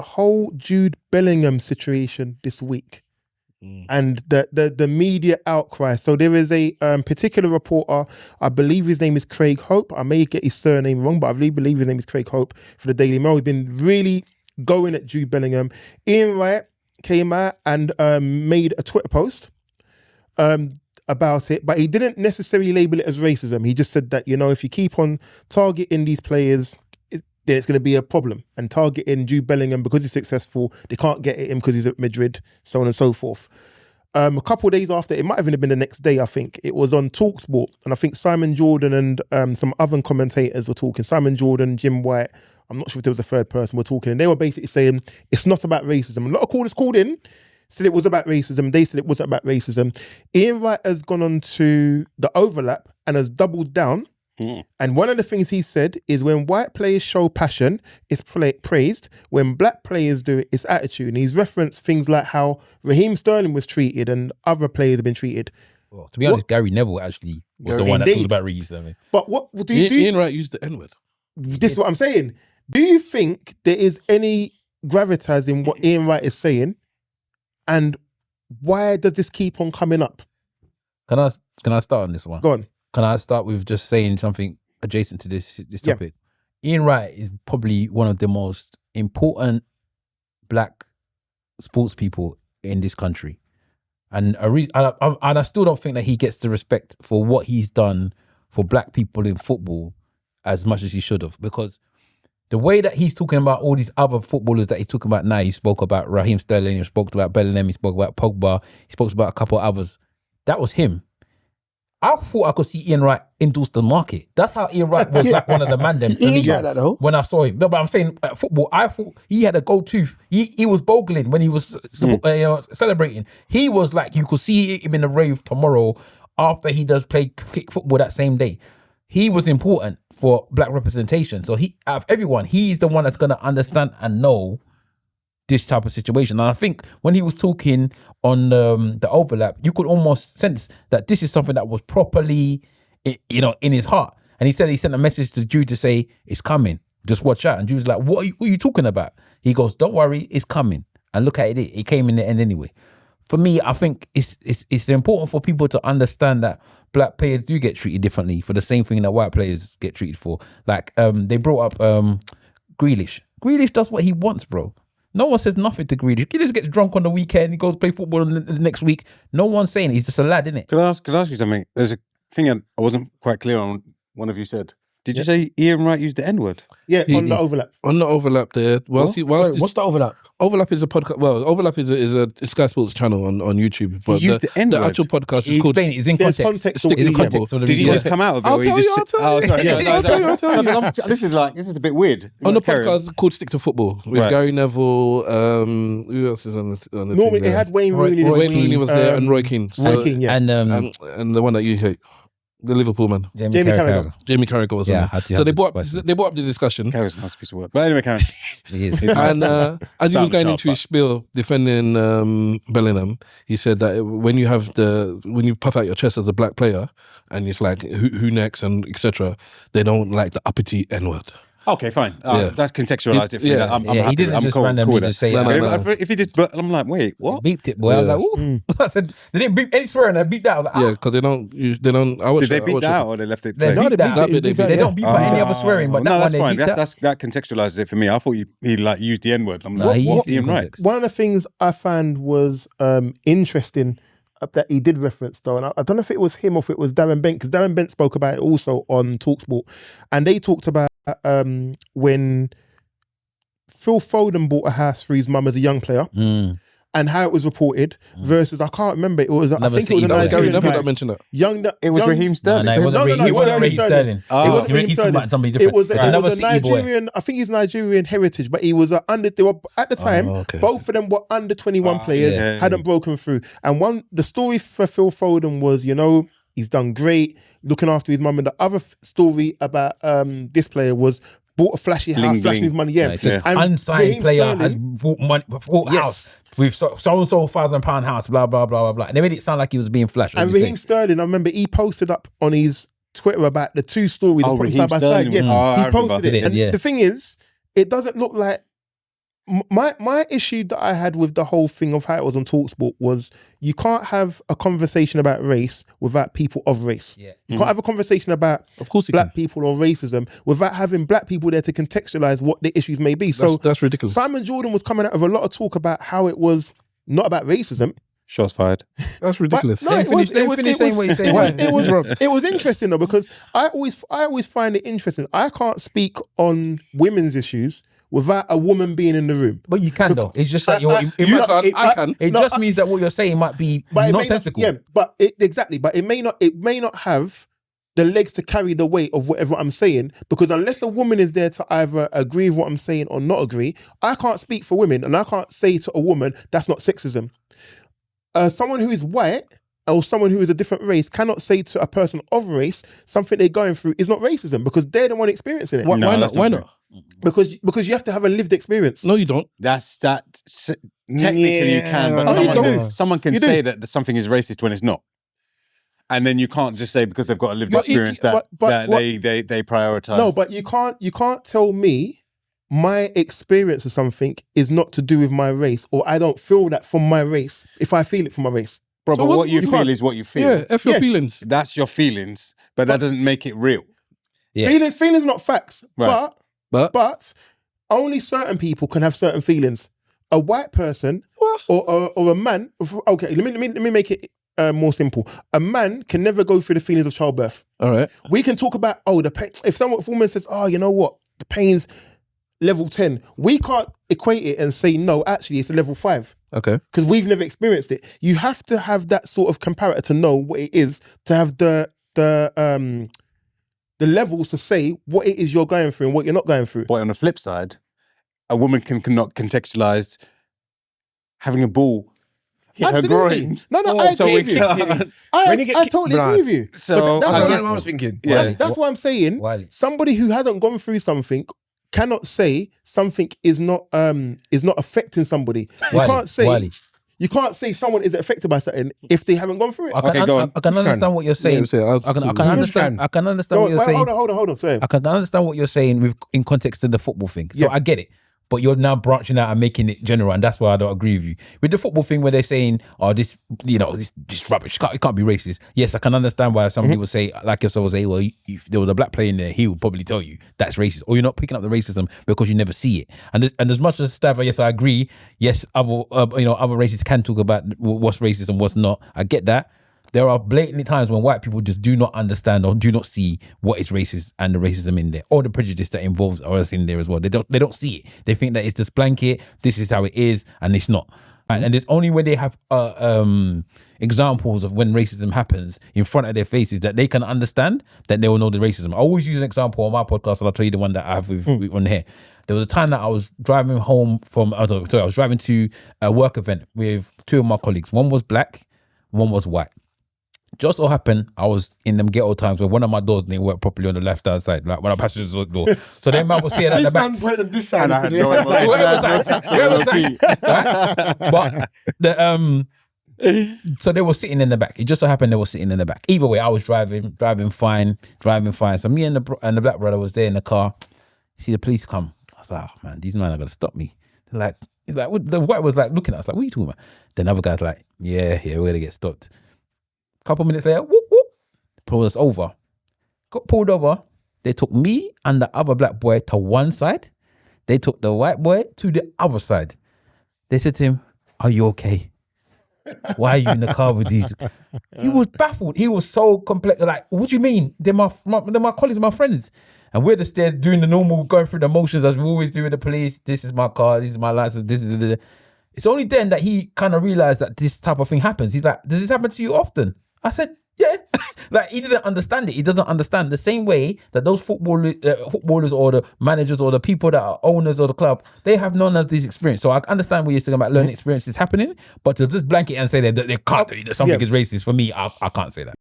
whole Jude Bellingham situation this week and the media outcry. So there is a particular reporter, I believe his name is Craig Hope. I may get his surname wrong, but I really believe his name is Craig Hope for the Daily Mail. He's been really going at Jude Bellingham. Ian Wright came out and made a Twitter post about it, but he didn't necessarily label it as racism. He just said that, you know, if you keep on targeting these players, then it's going to be a problem. And targeting Jude Bellingham because he's successful, they can't get at him because he's at Madrid, so on and so forth. A couple of days after, it might have even been the next day, I think, it was on TalkSport, and I think Simon Jordan and some other commentators were talking. Simon Jordan, Jim White, I'm not sure if there was a third person, were talking, and they were basically saying it's not about racism. A lot of callers called in, said it was about racism. They said it wasn't about racism. Ian Wright has gone on to the overlap and has doubled down. And one of the things he said is when white players show passion, it's praised. When black players do it, it's attitude. And he's referenced things like how Raheem Sterling was treated and other players have been treated. Well, to be honest, Gary Neville actually was the one that talked about racism. But what do you do? Ian Wright used the N-word. This is what I'm saying. Do you think there is any gravitas in what Ian Wright is saying? And why does this keep on coming up? Can I start on this one? Go on. Can I start with just saying something adjacent to this topic? Ian Wright is probably one of the most important black sports people in this country. And I still don't think that he gets the respect for what he's done for black people in football as much as he should have. Because the way that he's talking about all these other footballers that he's talking about now, he spoke about Raheem Sterling, he spoke about Bellingham, he spoke about Pogba, he spoke about a couple of others. That was him. I thought I could see Ian Wright endorse the market. That's how Ian Wright was like one of the man them. He ain't like that though. When I saw him. No, but I'm saying football, I thought he had a gold tooth. He was bogling when he was celebrating. He was like, you could see him in the rave tomorrow after he does play kick football that same day. He was important for black representation. So he, out of everyone, he's the one that's going to understand and know this type of situation. And I think when he was talking on the overlap, you could almost sense that this is something that was properly, in his heart. And he said he sent a message to Jude to say, it's coming, just watch out. And Jude's like, what are you talking about? He goes, don't worry, it's coming. And look at it, it came in the end anyway. For me, I think it's important for people to understand that black players do get treated differently for the same thing that white players get treated for. Like, they brought up Grealish. Grealish does what he wants, bro. No one says nothing to Grealish. Grealish gets drunk on the weekend. He goes play football the next week. No one's saying it. He's just a lad, innit? Could I ask you something? There's a thing I wasn't quite clear on. One of you said. Did you say Ian Wright used the N-word? Yeah, on the overlap. On the overlap there. What's the overlap? Overlap is a podcast. Well, Overlap is a Sky Sports channel on YouTube. But He used the N-word. The actual podcast is called. It's in There's context. context. It's in context. Did he just come out of it? I'll or he tell just you, I'll tell you. I'll tell you. I'll tell you. This is a bit weird. On the Carry podcast called Stick to Football with Gary Neville. Who else is on the Normally, team? they had Wayne Rooney. Wayne Rooney was there and Roy Keane. Roy Keane, yeah. And And the one that you hate. The Liverpool man. Jamie Carragher. Jamie Carragher was on there. So they brought up the discussion. Carrier's a nice piece of work. But anyway, Karen. And as he was going into his spiel defending Bellingham, he said that when you puff out your chest as a black player and it's like who next and etc., they don't like the uppity N-word. Okay, fine. That's contextualized it for you. I'm happy. He didn't just randomly just say that. If he just, but I'm like, wait, what? Beeped it, boy. I was like, ooh. I said, they didn't beep any swearing. They beeped that. I was like, Yeah, because they don't. Did they beat that out or they left it? They beeped that. They don't beep out any other swearing, but that one they beeped that. That contextualizes it for me. I thought he like used the N-word. I'm No, like, he what? used it in Ian Wright. context. One of the things I found was interesting that he did reference though, and I don't know if it was him or if it was Darren Bent, because Darren Bent spoke about it also on TalkSport, and they talked about when Phil Foden bought a house for his mum as a young player, and how it was reported versus, I can't remember, it was, I think it was a Nigerian Gary guy. Neville mentioned that. It was Raheem Sterling. No, it wasn't Raheem. It wasn't Raheem Sterling. It wasn't Raheem He's talking about Sterling. somebody different. It was Another a City boy. Nigerian, I think he's Nigerian heritage, but he was they were at the time, both of them were under 21 players, hadn't broken through. And the story for Phil Foden was, he's done great, looking after his mum. And the other story about this player was bought a flashy house, flashing his money. Yeah. An unsigned player has bought house with so and so £1,000 house, blah blah blah blah blah. And they made it sound like he was being flashed. And Raheem Sterling, I remember he posted up on his Twitter about the two stories, they put them side by side. Yes, he posted it. And the thing is, it doesn't look like my issue that I had with the whole thing of how it was on TalkSport was you can't have a conversation about race without people of race. Yeah. You can't have a conversation about Of course, black people or racism without having black people there to contextualize what the issues may be. So That's ridiculous. Simon Jordan was coming out of a lot of talk about how it was not about racism. Shots fired. That's ridiculous. No, it was interesting though, because I always find it interesting. I can't speak on women's issues without a woman being in the room. But you can though. It's just that I can. It just means that what you're saying might be nonsensical. But it may not have the legs to carry the weight of whatever I'm saying, because unless a woman is there to either agree with what I'm saying or not agree, I can't speak for women, and I can't say to a woman that's not sexism. Someone who is white or someone who is a different race cannot say to a person of race something they're going through is not racism, because they're the one experiencing it. Why not? Why not? Because you have to have a lived experience. No, you don't. Technically you can, but someone can say that something is racist when it's not. And then you can't just say because they've got a lived experience that they prioritize. No, but you can't tell me my experience of something is not to do with my race, or I don't feel that from my race if I feel it from my race. Bro, but what you feel is what you feel. Yeah, F your feelings. That's your feelings, but that doesn't make it real. Yeah. Feelings not facts. Right. But only certain people can have certain feelings. A white person or a man. Okay, let me make it more simple. A man can never go through the feelings of childbirth. All right. We can talk about the pain. If a woman says, "Oh, you know what, the pain's level 10," we can't equate it and say no. Actually, it's a level 5. Okay. Because we've never experienced it. You have to have that sort of comparator to know what it is, to have the levels to say what it is you're going through and what you're not going through. But on the flip side, a woman cannot contextualize having a ball hit her groin. No, I agree with you. I totally agree with you. So that's what I was thinking. Yeah. That's what I'm saying. Somebody who hasn't gone through something cannot say something is not affecting somebody. You can't say someone is affected by something if they haven't gone through it. I can understand what you're saying. I can understand what you're saying. Hold on. Sorry. I can understand what you're saying in context of the football thing. So I get it. But you're now branching out and making it general, and that's why I don't agree with you. With the football thing where they're saying, oh, this rubbish, it can't be racist. Yes, I can understand why somebody would say, like yourself, would say, well, if there was a black player in there, he would probably tell you that's racist. Or you're not picking up the racism because you never see it. And as much as Stava, yes, I agree. Yes, other races can talk about what's racist and what's not. I get that. There are blatantly times when white people just do not understand or do not see what is racist and the racism in there, or the prejudice that involves others in there as well. They don't see it. They think that it's this blanket, this is how it is, and it's not. And it's only when they have examples of when racism happens in front of their faces that they can understand, that they will know the racism. I always use an example on my podcast, and I'll tell you the one that I have with on here. There was a time that I was driving home I was driving to a work event with 2 of my colleagues. One was black, one was white. Just so happened, I was in them ghetto times where one of my doors didn't work properly on the left-hand side, like when I passenger's door. So then man was sitting at the back. This man pointed this side. So they were sitting in the back. It just so happened they were sitting in the back. Either way, I was driving fine. So me and the black brother was there in the car. See the police come. I was like, oh man, these men are gonna stop me. They're like, he's like, the white was like looking at us like, what are you talking about? Then the other guy's like, yeah, we're gonna get stopped. Couple minutes later, whoop, whoop, pulled us over. Got pulled over. They took me and the other black boy to one side. They took the white boy to the other side. They said to him, are you okay? Why are you in the car with these? He was baffled. He was so complex. Like, what do you mean? They're my colleagues, my friends. And we're just there doing the normal, going through the motions as we always do with the police. This is my car. This is my license. This is. It's only then that he kind of realized that this type of thing happens. He's like, does this happen to you often? I said, yeah. Like, he didn't understand it. He doesn't understand the same way that those footballers or the managers or the people that are owners of the club, they have none of these experience. So I understand what you're saying about learning experiences happening, but to just blanket and say that they can't do that something is racist, for me, I can't say that.